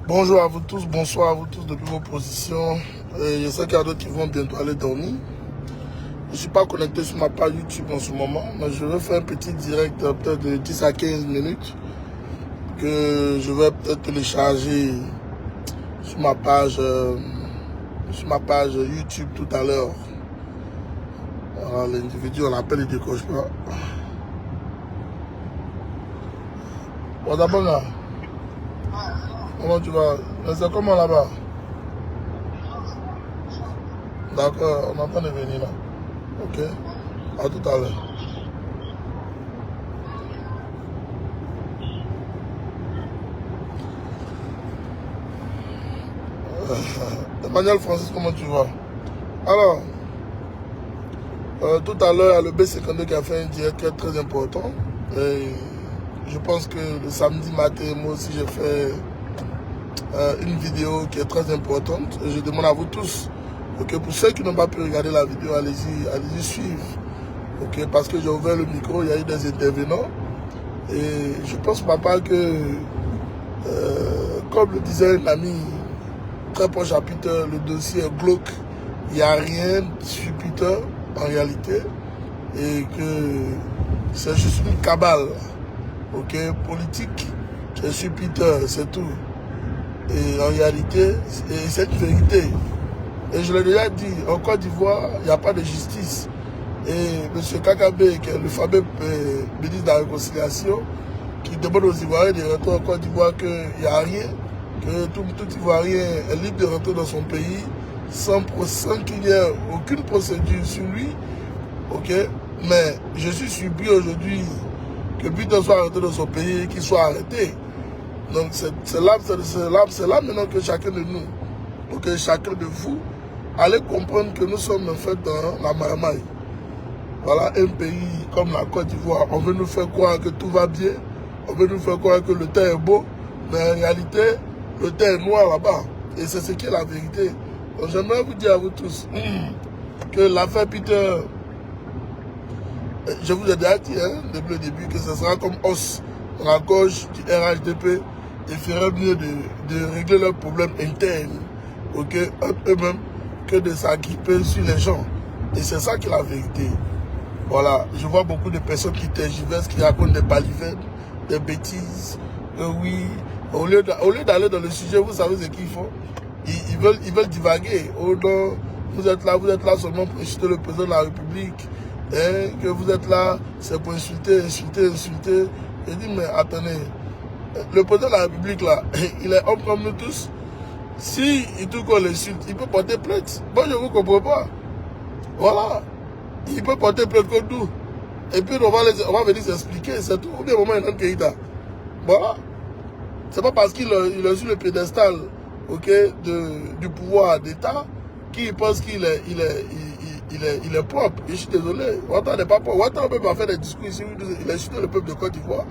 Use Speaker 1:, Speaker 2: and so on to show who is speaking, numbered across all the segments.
Speaker 1: Bonjour à vous tous, bonsoir à vous tous depuis vos positions. Je sais qu'il y a d'autres qui vont bientôt aller dormir. Je ne suis pas connecté sur ma page YouTube en ce moment, mais je vais faire un petit direct peut-être de 10 à 15 minutes que je vais peut-être télécharger sur ma page YouTube tout à l'heure. Voilà, l'individu, on l'appelle, il ne décroche pas. Bon, d'abord là, comment tu vas? C'est comment là-bas? D'accord, on est en train de venir là. Ok, à tout à l'heure. Emmanuel Francis, comment tu vas? Alors, tout à l'heure, le B52 qui a fait un direct très important. Et je pense que le samedi matin, moi aussi, j'ai fait une vidéo qui est très importante. Et je demande à vous tous, okay, pour ceux qui n'ont pas pu regarder la vidéo, allez-y suivre. Okay, parce que j'ai ouvert le micro, il y a eu des intervenants. Et je pense, papa, que, comme le disait un ami très proche à Peter, le dossier est glauque. Il n'y a rien sur Peter en réalité. Et que c'est juste une cabale, ok, politique. C'est sur Peter, c'est tout. Et en réalité, c'est une vérité. Et je l'ai déjà dit, en Côte d'Ivoire, il n'y a pas de justice. Et M. Kakabe, qui est le fameux ministre de la Réconciliation, qui demande aux Ivoiriens de rentrer en Côte d'Ivoire qu'il n'y a rien, que tout Ivoirien est libre de rentrer dans son pays sans qu'il n'y ait aucune procédure sur lui. Ok, mais je suis surpris aujourd'hui que Peter soit arrêté dans son pays et qu'il soit arrêté. Donc c'est là maintenant que chacun de nous, ok, chacun de vous, allez comprendre que nous sommes en fait dans la marmaille. Voilà, un pays comme la Côte d'Ivoire, on veut nous faire croire que tout va bien, on veut nous faire croire que le temps est beau, mais en réalité, le temps est noir là-bas. Et c'est ce qui est la vérité. Donc j'aimerais vous dire à vous tous que l'affaire Peter, je vous ai déjà dit depuis le début que ce sera comme os dans la gorge du RHDP. Il ferait mieux de régler leurs problèmes internes, ok, eux-mêmes, que de s'agripper sur les gens. Et c'est ça qui est la vérité. Voilà, je vois beaucoup de personnes qui tergiversent, qui racontent des balivernes, des bêtises. Oui, au lieu d'aller dans le sujet, vous savez ce qu'ils font. Ils veulent divaguer. Oh non, vous êtes là seulement pour insulter le président de la République. Hein, que vous êtes là, c'est pour insulter. Je dis, mais attendez, le président de la République, là, il est homme comme nous tous. Si il trouve qu'on l'insulte, il peut porter plainte. Moi, je ne vous comprends pas. Voilà. Il peut porter plainte contre nous. Et puis, on va venir s'expliquer. C'est tout. Ou bien, au moment, il y a un Keïta. Voilà. C'est pas parce qu'il est sur le pédestal, ok, du pouvoir d'État qu'il pense qu'il est propre. Je suis désolé. Ouattara n'est pas propre. Ouattara peut pas faire des discours ici. Il a insulté le peuple de Côte d'Ivoire.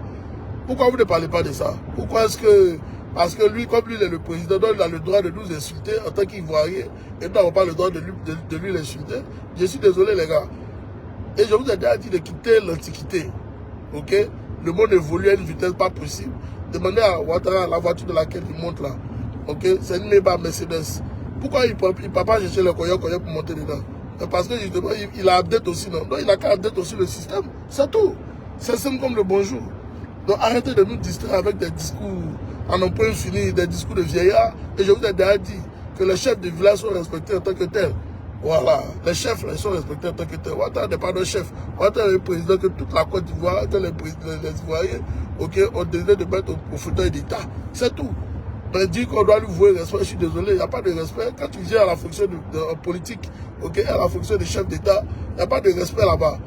Speaker 1: Pourquoi vous ne parlez pas de ça? Pourquoi est-ce que... Parce que lui, comme lui, il est le président, donc il a le droit de nous insulter en tant qu'Ivoirien. Et nous n'avons pas le droit de lui l'insulter. Je suis désolé, les gars. Et je vous ai déjà dit de quitter l'Antiquité. Ok? Le monde évolue à une vitesse pas possible. Demandez à Ouattara, la voiture de laquelle il monte là. Ok? C'est une Maybach Mercedes. Pourquoi il ne peut pas chercher le Koyo pour monter dedans? Parce que justement, il a update aussi, non? Donc il a qu'à update aussi le système. C'est tout. C'est simple comme le bonjour. Donc arrêtez de nous distraire avec des discours en un point fini, des discours de vieillards. Et je vous ai déjà dit que les chefs de village sont respectés en tant que tels. Voilà, les chefs sont respectés en tant que tels. Ouattara n'est pas de chef. Ouattara est le président que toute la Côte d'Ivoire, que les Ivoiriens, ok, ont décidé de mettre au fauteuil d'État. C'est tout. Mais dire qu'on doit lui vouer respect, je suis désolé, il n'y a pas de respect. Quand tu viens à la fonction de politique, ok, à la fonction de chef d'État, il n'y a pas de respect là-bas.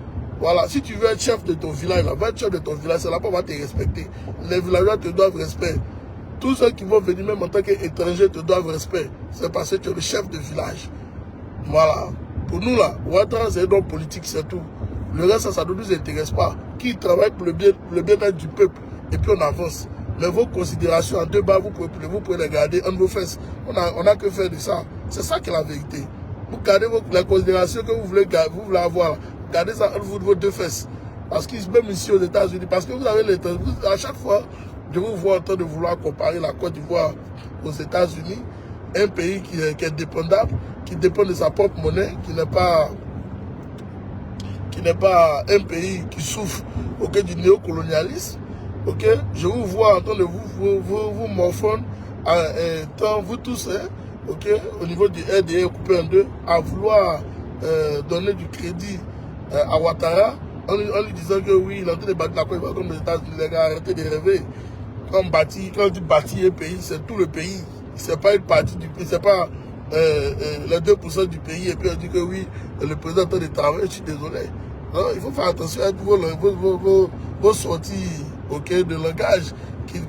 Speaker 1: Voilà, si tu veux être chef de ton village, là, va être chef de ton village, c'est là-bas qu'on va te respecter. Les villageois te doivent respect. Tous ceux qui vont venir, même en tant qu'étrangers, te doivent respect. C'est parce que tu es le chef de village. Voilà. Pour nous, là, Ouattara, c'est un homme politique, c'est tout. Le reste, ça ne nous intéresse pas. Qui travaille pour le bien-être du peuple. Et puis on avance. Mais vos considérations en deux bas, vous pouvez les garder en vos fesses. On a que faire de ça. C'est ça qui est la vérité. Vous gardez les considérations que vous voulez avoir. Gardez ça entre vos deux fesses. Parce qu'ils même ici aux États-Unis, parce que vous avez à chaque fois, je vous vois en train de vouloir comparer la Côte d'Ivoire, aux États-Unis, un pays qui est dépendable, qui dépend de sa propre monnaie, qui n'est pas un pays qui souffre du néocolonialisme. Je vous vois en train de vous morfondre, vous tous, au niveau du RDA coupé en deux, à vouloir donner du crédit à Ouattara, en lui disant que oui, il est en train de bâtir la Côte comme les États-Unis, les gars, arrêtez de rêver. Quand on dit bâtir un pays, c'est tout le pays. C'est pas une partie du pays, c'est pas les 2% du pays. Et puis on dit que oui, le président est en train de travailler, je suis désolé. Non, il faut faire attention à vos sorties de langage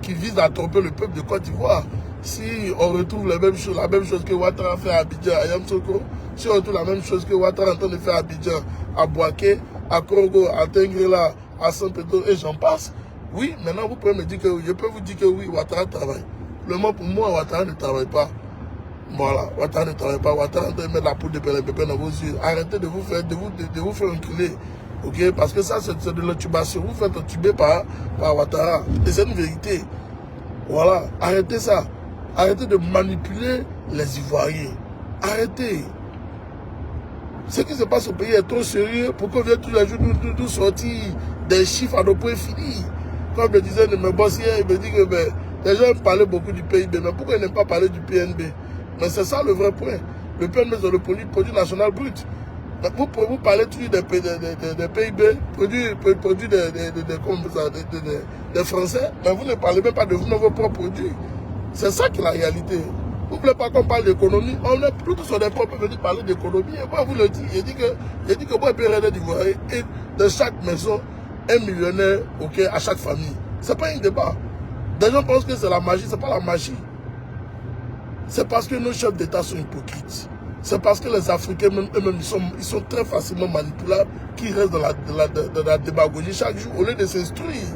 Speaker 1: qui visent à tromper le peuple de Côte d'Ivoire. Si on retrouve la même chose que Ouattara a fait à Abidjan, à Yamoussoukro, si on retrouve la même chose que Ouattara est en train de faire à Abidjan, à Bouaké, à Congo, à Tengrela, à Saint-Pédro, et j'en passe, oui, maintenant vous pouvez me dire que oui. Je peux vous dire que oui, Ouattara travaille. Le mot pour moi, Ouattara ne travaille pas. Voilà, Ouattara ne travaille pas. Ouattara est en train de mettre la poudre de pépin dans vos yeux. Arrêtez de vous faire enculer. Parce que ça, c'est de l'intubation. Vous faites entuber par Ouattara. Et c'est une vérité. Voilà, arrêtez ça. Arrêtez de manipuler les Ivoiriens. Arrêtez. Ce qui se passe au pays est trop sérieux pour qu'on vienne tous les jours nous sortir des chiffres à nos points finis. Comme le disait mes boss hier, il me dit que les gens parlaient beaucoup du PIB, mais pourquoi ils n'aiment pas parler du PNB? Mais c'est ça le vrai point. Le PNB, c'est le produit national brut. Vous parlez toujours des PIB, produits des Français, mais vous ne parlez même pas de vos propres produits. C'est ça qui est la réalité. Vous ne voulez pas qu'on parle d'économie? On est plutôt sur des propres venus parler d'économie. Et moi, vous le dites. Il dit que moi, je peux rien d'Ivoire. Et de chaque maison, un millionnaire à chaque famille. Ce n'est pas un débat. Des gens pensent que c'est la magie. Ce n'est pas la magie. C'est parce que nos chefs d'État sont hypocrites. C'est parce que les Africains eux-mêmes, ils sont très facilement manipulables, qui restent dans la démagogie chaque jour au lieu de s'instruire.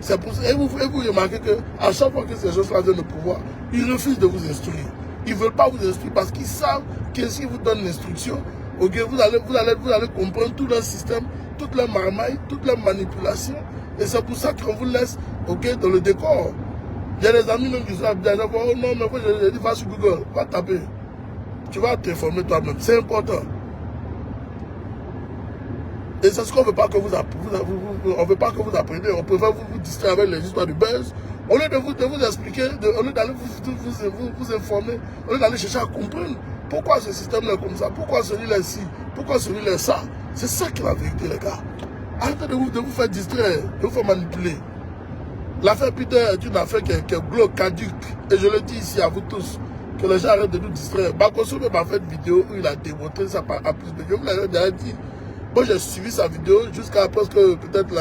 Speaker 1: C'est pour ça. Et vous remarquez qu'à chaque fois que ces gens-là viennent au pouvoir, ils refusent de vous instruire. Ils ne veulent pas vous instruire parce qu'ils savent que si vous donnent l'instruction, vous allez comprendre tout leur système, toute leur marmaille, toute leur manipulation. Et c'est pour ça qu'on vous laisse dans le décor. Il y a des amis même qui sont bien. Oh non, mais je dis, va sur Google, va taper. Tu vas t'informer toi-même. C'est important. Et c'est ce qu'on ne veut pas que vous appreniez. On préfère vous distraire avec les histoires du buzz. Au lieu de vous expliquer, au lieu d'aller vous informer, au lieu d'aller chercher à comprendre pourquoi ce système est comme ça, pourquoi celui-là est ci, pourquoi celui-là est ça. C'est ça qui est la vérité, les gars. Arrêtez de vous faire distraire, de vous faire manipuler. L'affaire Peter est une affaire qui est glauque, caduque. Et je le dis ici à vous tous, que les gens arrêtent de nous distraire. Bakosso m'a fait une vidéo où il a démontré ça à plus de. Je vous l'avais déjà dit. Moi, j'ai suivi sa vidéo jusqu'à presque peut-être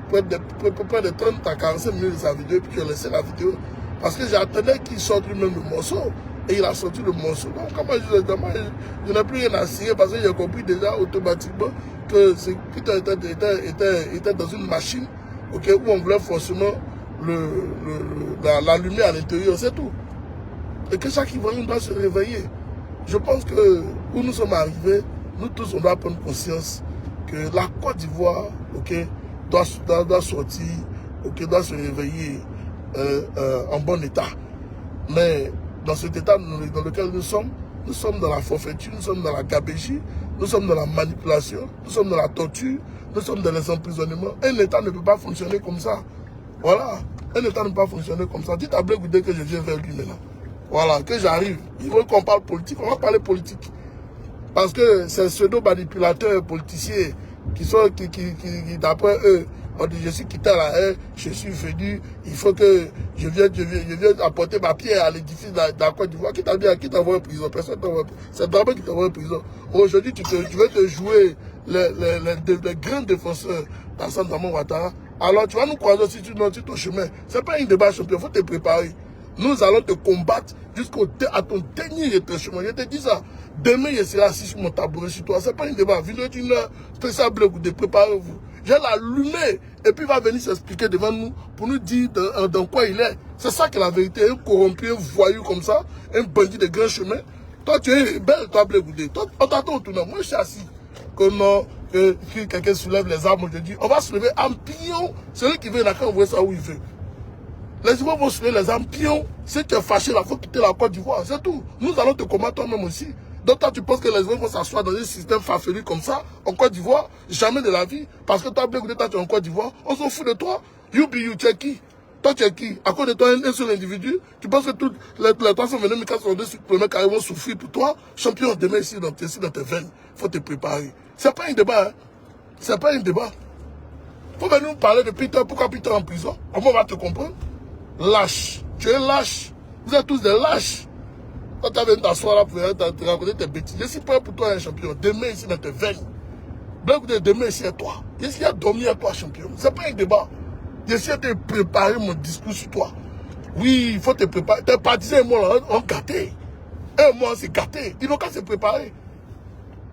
Speaker 1: près de 30 à 45 minutes de sa vidéo, et puis j'ai laissé la vidéo. Parce que j'attendais qu'il sorte lui-même le morceau. Et il a sorti le morceau. Donc, comment je n'ai plus rien à cirer parce que j'ai compris déjà automatiquement que Peter était dans une machine où on voulait forcément l'allumer à l'intérieur, c'est tout. Et que chaque Ivoirien doit se réveiller. Je pense que où nous sommes arrivés, nous tous, on doit prendre conscience que la Côte d'Ivoire doit sortir, doit se réveiller en bon état. Mais dans cet état dans lequel nous sommes dans la forfaiture, nous sommes dans la gabégie, nous sommes dans la manipulation, nous sommes dans la torture, nous sommes dans les emprisonnements. Un État ne peut pas fonctionner comme ça. Voilà. Un État ne peut pas fonctionner comme ça. Dites à Blé Goudé que je viens vers lui maintenant. Voilà, que j'arrive. Ils veulent qu'on parle politique, on va parler politique. Parce que ces pseudo-manipulateurs politiciens qui d'après eux, on dit je suis quitté la haine, je suis venu, il faut que je vienne apporter ma pierre à l'édifice de la Côte d'Ivoire. Qui t'a envoyé en prison? Personne t'a envoyé en prison. C'est Dramé qui t'a envoyé en prison. Aujourd'hui, tu veux te jouer les grands défenseurs d'Alassane Dramane Ouattara. Alors tu vas nous croiser sur ton chemin. Ce n'est pas un débat champion, il faut te préparer. Nous allons te combattre jusqu'à ton dernier retranchement. Je te dis ça. Demain, je serai assis sur mon tabouret sur toi. Ce n'est pas un débat. Vidéo d'une heure, spécial Blé Goudé, préparez-vous. Je vais l'allumer et puis il va venir s'expliquer devant nous pour nous dire dans quoi il est. C'est ça qui est la vérité. Un corrompu, un voyou comme ça, un bandit de grand chemin. Toi, tu es rebelle, toi, Blé Goudé. On t'attend au tournant. Moi, je suis assis. Que quelqu'un soulève les armes, je dis, on va se lever en pion. Celui qui veut, il n'a qu'à envoyer ça où il veut. Les Ivoiriens vont soulever les armes pions. Si tu es fâché, il faut quitter la Côte d'Ivoire. C'est tout. Nous allons te combattre toi-même aussi. Donc toi, tu penses que les Ivoiriens vont s'asseoir dans un système farfelu comme ça, en Côte d'Ivoire? Jamais de la vie. Parce que toi, Blé Goudé, toi, tu es en Côte d'Ivoire. On s'en fout de toi. You be you, tu es qui? Toi, tu es qui? À cause de toi, un seul individu, tu penses que tous les 322 462 premiers carrés vont souffrir pour toi? Champion, demain ici dans tes veines. Il faut te préparer. C'est pas un débat, hein. C'est pas un débat. Il faut venir nous parler de Peter. Pourquoi Peter est en prison? Comment on va te comprendre? Lâche. Tu es lâche. Vous êtes tous des lâches. Quand tu viens t'asseoir là pour te raconter tes bêtises, je suis prêt pour toi, un champion. Demain ici dans tes veines. Demain ici à toi. Je suis à dormir à toi, champion. C'est pas un débat. J'essaie de préparer mon discours sur toi. Oui, il faut te préparer. Tes partisans et moi, on gâté. Et moi, c'est gâté. Ils n'ont qu'à se préparer.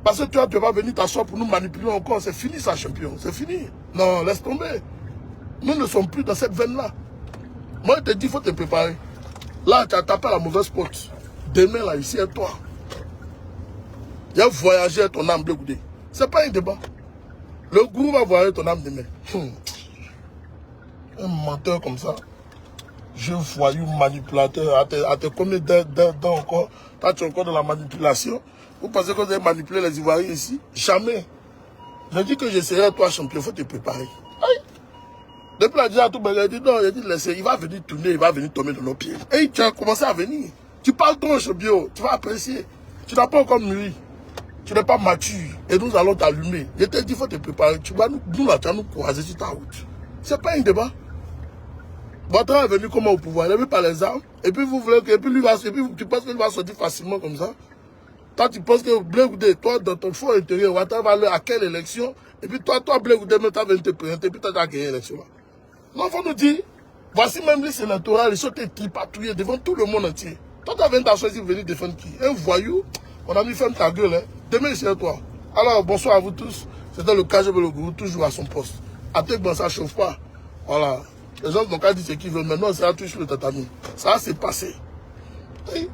Speaker 1: Parce que toi, tu vas venir t'asseoir pour nous manipuler encore. C'est fini ça, champion. C'est fini. Non, laisse tomber. Nous ne sommes plus dans cette veine-là. Moi, je te dis, il faut te préparer. Là, tu as tapé la mauvaise porte. Demain, là, ici, à toi. Il y a voyagé à ton âme, Blé Goudé. Ce n'est pas un débat. Le gourou va voyager ton âme demain. Un menteur comme ça. Je voyou manipulateur. À te combien d'heures encore? Toi, tu es encore dans la manipulation. Vous pensez que vous allez manipuler les Ivoiriens ici? Jamais. Je dis que je serai toi champion. Il faut te préparer. Aïe. Depuis la déjà tout le monde a dit non, il a dit laissez, il va venir tourner, il va venir tomber dans nos pieds. Et tu as commencé à venir. Tu parles trop champion, tu vas apprécier. Tu n'as pas encore mûri. Tu n'es pas mature. Et nous allons t'allumer. Je t'ai dit, il faut te préparer. Tu vas nous là, tu vas nous croiser sur ta route. C'est pas un débat. Ouattara est venu comment au pouvoir? Il n'a vu pas les armes. Et puis vous voulez que, et puis tu penses qu'il va sortir facilement comme ça? Toi, tu penses que Blé Goudé, toi, dans ton fond intérieur, Ouattara va aller à quelle élection? Et puis toi, Blé Goudé, tu as venu te présenter, puis toi, tu as gagné l'élection. Non, il faut nous dire, voici même les sénatorales, ils sont tripatouillés devant tout le monde entier. Toi, tu as venu choisir de venir défendre qui? Un voyou? On a mis ferme ta gueule, hein. Demain, c'est toi. Alors, bonsoir à vous tous. C'était le KGB le gourou, toujours à son poste. Après, bon, ça ne chauffe pas. Voilà. Les gens n'ont qu'à dire ce qu'ils veulent. Maintenant, c'est à toucher le tatami. Ça, c'est passé. Oui.